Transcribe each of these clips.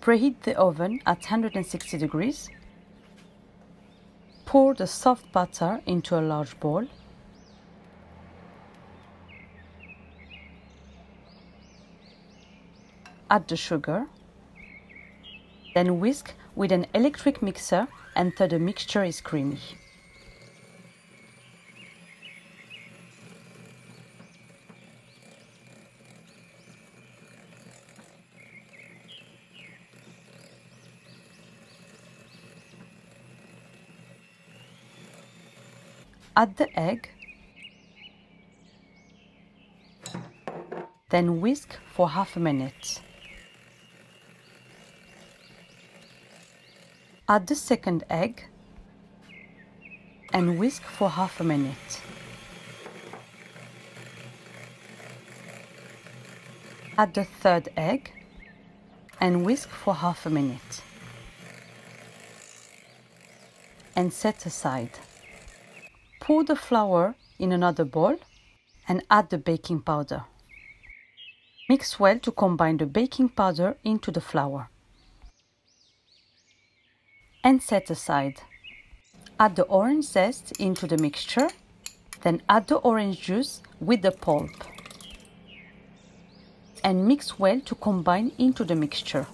Preheat the oven at 160 degrees. Pour the soft batter into a large bowl. Add the sugar. Then whisk with an electric mixer until the mixture is creamy. Add the egg. Then whisk for half a minute. Add the second egg and whisk for half a minute. Add the third egg and whisk for half a minute. And set aside. Pour the flour in another bowl and add the baking powder. Mix well to combine the baking powder into the flour. And set aside. Add the orange zest into the mixture, then add the orange juice with the pulp. And mix well to combine into the mixture.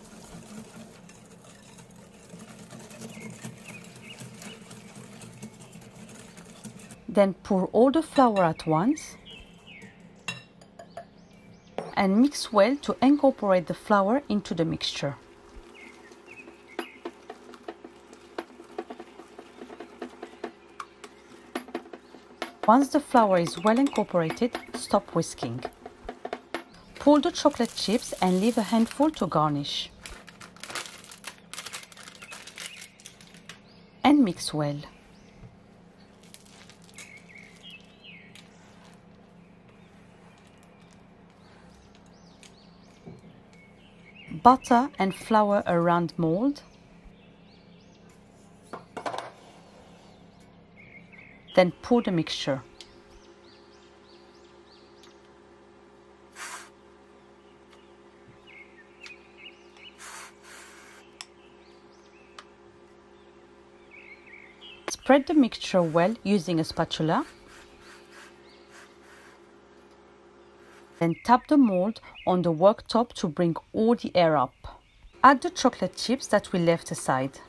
Then pour all the flour at once and mix well to incorporate the flour into the mixture. Once the flour is well incorporated, stop whisking. Pull the chocolate chips and leave a handful to garnish. And mix well. Butter and flour a round mold. Then pour the mixture. Spread the mixture well using a spatula. Then tap the mold on the worktop to bring all the air up. Add the chocolate chips that we left aside.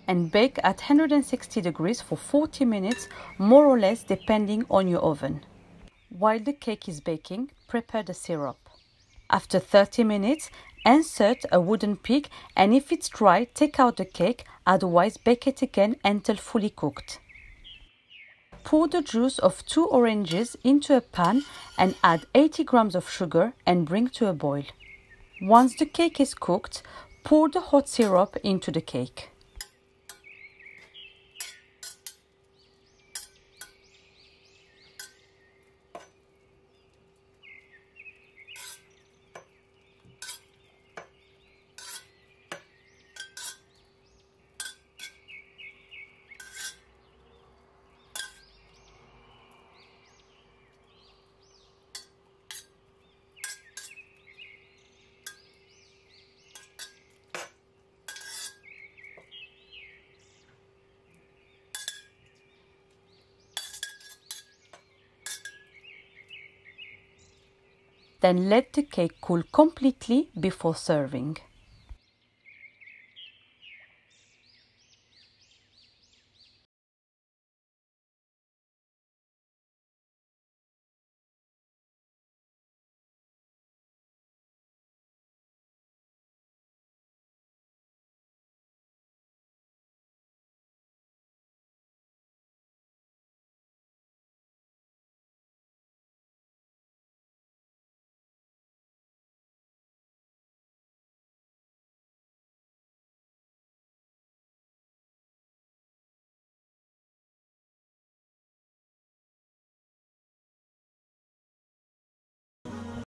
And bake at 160 degrees for 40 minutes, more or less depending on your oven. While the cake is baking, prepare the syrup. After 30 minutes, insert a wooden pick, and if it's dry, take out the cake, otherwise bake it again until fully cooked. Pour the juice of 2 oranges into a pan and add 80 grams of sugar and bring to a boil. Once the cake is cooked, pour the hot syrup into the cake. Then let the cake cool completely before serving.